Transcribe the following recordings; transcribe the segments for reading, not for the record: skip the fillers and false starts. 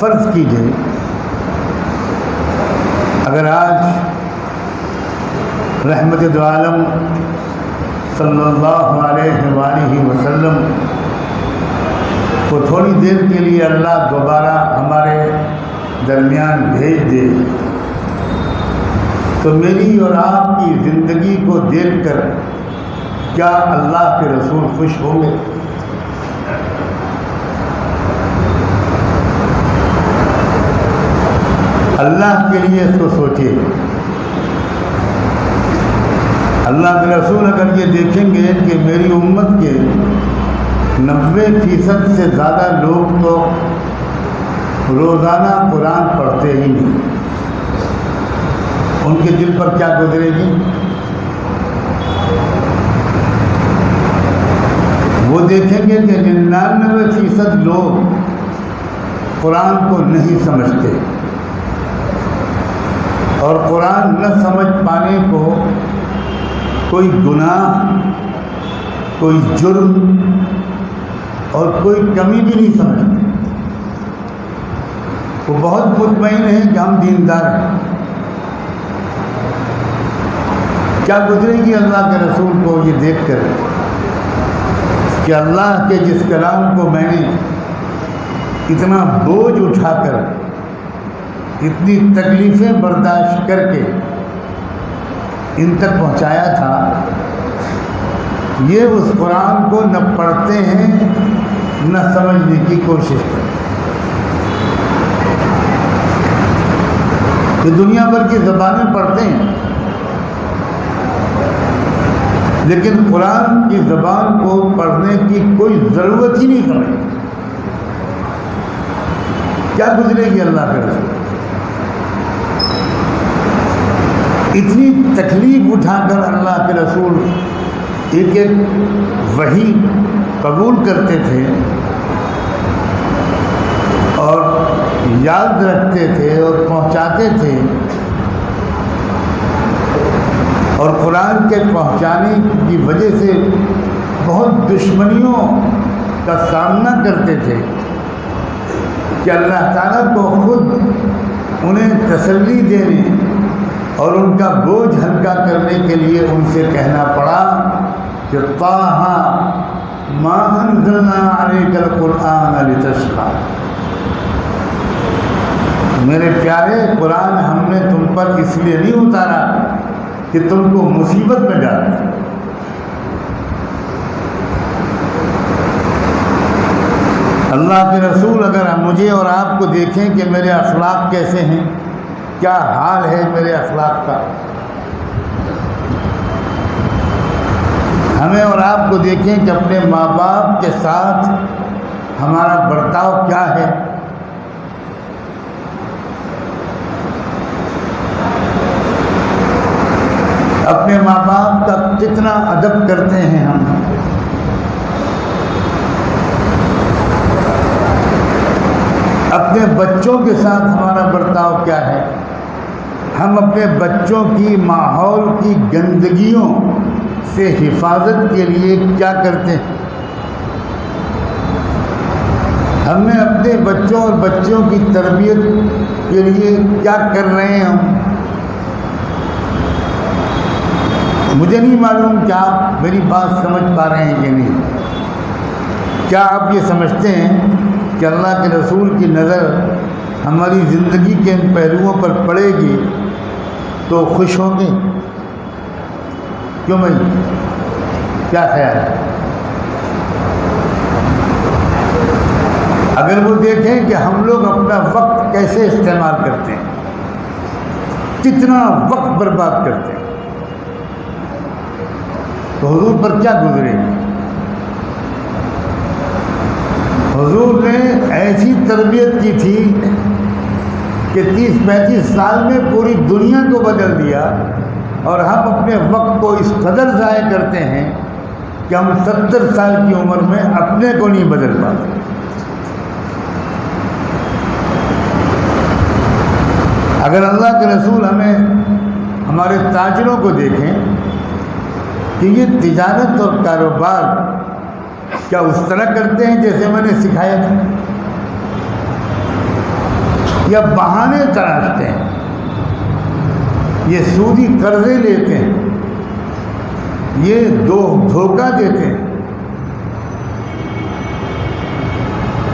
فرض کیجئے اگر آج رحمت دو عالم صلی اللہ علیہ وآلہ وسلم کو تھوڑی دیر کے لیے اللہ دوبارہ ہمارے درمیان بھیج دے تو میری اور آپ کی زندگی کو دیکھ کر کیا اللہ کے رسول خوش ہوں گے؟ اللہ کے لیے اس کو سوچیے۔ اللہ کے رسول اگر یہ دیکھیں گے کہ میری امت کے 90% سے زیادہ لوگ تو روزانہ قرآن پڑھتے ہی نہیں، ان کے دل پر کیا گزرے گی؟ وہ دیکھیں گے کہ 99% لوگ قرآن کو نہیں سمجھتے، اور قرآن نہ سمجھ پانے کو کوئی گناہ، کوئی جرم اور کوئی کمی بھی نہیں سمجھتے۔ وہ بہت مطمئن ہیں کہ ہم دیندار ہیں۔ کیا گزرے گی اللہ کے رسول کو یہ دیکھ کر کہ اللہ کے جس کلام کو میں نے اتنا بوجھ اٹھا کر، اتنی تکلیفیں برداشت کر کے ان تک پہنچایا تھا، یہ اس قرآن کو نہ پڑھتے ہیں نہ سمجھنے کی کوشش کرتے۔ یہ دنیا بھر کی زبانیں پڑھتے ہیں لیکن قرآن کی زبان کو پڑھنے کی کوئی ضرورت ہی نہیں سمجھتے۔ کیا گزرے گی اللہ کے رسول؟ اتنی تکلیف اٹھا کر اللہ کے رسول ایک ایک وحی قبول کرتے تھے اور یاد رکھتے تھے اور پہنچاتے تھے، اور قرآن کے پہنچانے کی وجہ سے بہت دشمنیوں کا سامنا کرتے تھے کہ اللہ تعالیٰ کو خود انہیں تسلی دینے اور ان کا بوجھ ہلکا کرنے کے لیے ان سے کہنا پڑا کہ طٰہٰ مَا أَنزَلْنَا عَلَيْكَ الْقُرْآنَ لِتَشْقَىٰ، میرے پیارے قرآن ہم نے تم پر اس لیے نہیں اتارا کہ تم کو مصیبت میں ڈال دیں۔ اللہ کے رسول اگر مجھے اور آپ کو دیکھیں کہ میرے اخلاق کیسے ہیں، کیا حال ہے میرے اخلاق کا، ہمیں اور آپ کو دیکھیں کہ اپنے ماں باپ کے ساتھ ہمارا برتاؤ کیا ہے، اپنے ماں باپ کا کتنا ادب کرتے ہیں ہم، اپنے بچوں کے ساتھ ہمارا برتاؤ کیا ہے، ہم اپنے بچوں کی ماحول کی گندگیوں سے حفاظت کے لیے کیا کرتے ہیں، ہم نے اپنے بچوں اور بچوں کی تربیت کے لیے کیا کر رہے ہیں ہم۔ مجھے نہیں معلوم کہ آپ میری بات سمجھ پا رہے ہیں کہ نہیں۔ کیا آپ یہ سمجھتے ہیں کہ اللہ کے رسول کی نظر ہماری زندگی کے ان پہلوؤں پر پڑے گی تو خوش ہوں گے؟ کیوں بھائی، کیا خیال ہے؟ اگر وہ دیکھیں کہ ہم لوگ اپنا وقت کیسے استعمال کرتے ہیں، کتنا وقت برباد کرتے ہیں، تو حضور پر کیا گزرے گی؟ حضور نے ایسی تربیت کی تھی کہ 30-35 سال میں پوری دنیا کو بدل دیا، اور ہم اپنے وقت کو اس قدر ضائع کرتے ہیں کہ ہم 70 سال کی عمر میں اپنے کو نہیں بدل پاتے۔ اگر اللہ کے رسول ہمیں ہمارے تاجروں کو دیکھیں کہ یہ تجارت اور کاروبار کیا اس طرح کرتے ہیں جیسے میں نے سکھایا تھا، یا بہانے تراشتے ہیں، یہ سودی قرضے لیتے ہیں، یہ دھوکہ دیتے ہیں،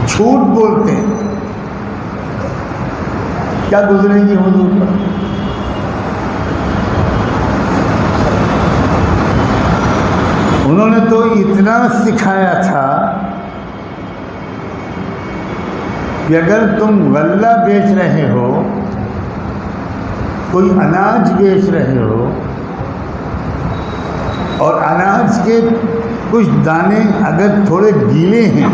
جھوٹ بولتے ہیں، کیا گزرے گی حضور پر؟ انہوں نے تو اتنا سکھایا تھا کہ اگر تم غلہ بیچ رہے ہو، کوئی اناج بیچ رہے ہو، اور اناج کے کچھ دانے اگر تھوڑے گیلے ہیں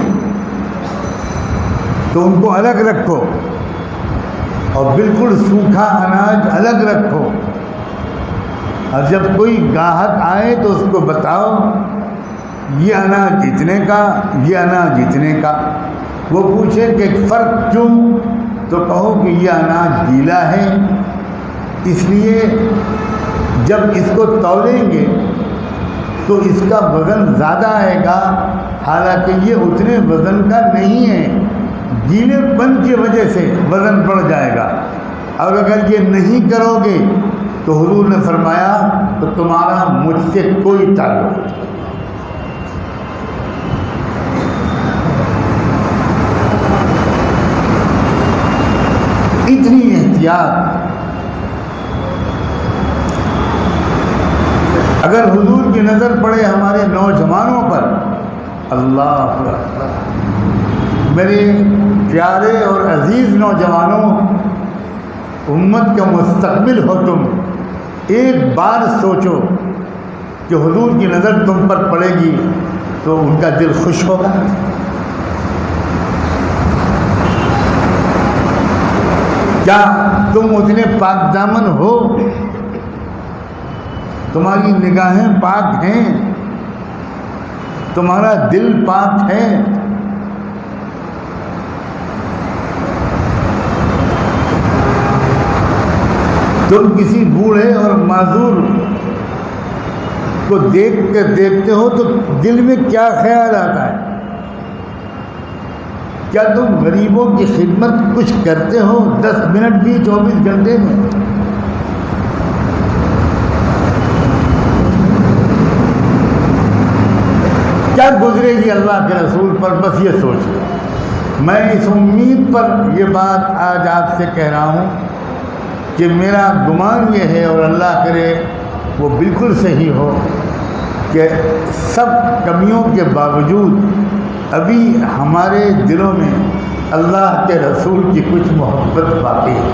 تو ان کو الگ رکھو، اور بالکل سوکھا اناج الگ رکھو، اور جب کوئی گاہک آئے تو اس کو بتاؤ یہ اناج اتنے کا، یہ اناج اتنے کا۔ وہ پوچھے کہ فرق کیوں، تو کہو کہ یہ اناج گیلا ہے، اس لیے جب اس کو تولیں گے تو اس کا وزن زیادہ آئے گا، حالانکہ یہ اتنے وزن کا نہیں ہے، گیلے پن کی وجہ سے وزن بڑھ جائے گا۔ اور اگر یہ نہیں کرو گے تو حضور نے فرمایا تو تمہارا مجھ سے کوئی تعلق نہیں۔ اتنی احتیاط اگر حضور کی نظر پڑے ہمارے نوجوانوں پر، اللہ اکبر، میرے پیارے اور عزیز نوجوانوں، امت کا مستقبل ہو تم، ایک بار سوچو کہ حضور کی نظر تم پر پڑے گی تو ان کا دل خوش ہوگا۔ کیا تم اتنے پاک دامن ہو؟ تمہاری نگاہیں پاک ہیں؟ تمہارا دل پاک ہے؟ تم کسی بوڑھے اور معذور کو دیکھتے ہو تو دل میں کیا خیال آتا ہے؟ کیا تم غریبوں کی خدمت کچھ کرتے ہو 10 منٹ بھی 24 گھنٹے میں؟ کیا گزرے گی اللہ کے رسول پر؟ بس یہ سوچ لو۔ میں اس امید پر یہ بات آج آپ سے کہہ رہا ہوں کہ میرا گمان یہ ہے، اور اللہ کرے وہ بالکل صحیح ہو، کہ سب کمیوں کے باوجود ابھی ہمارے دلوں میں اللہ کے رسول کی کچھ محبت باقی ہے۔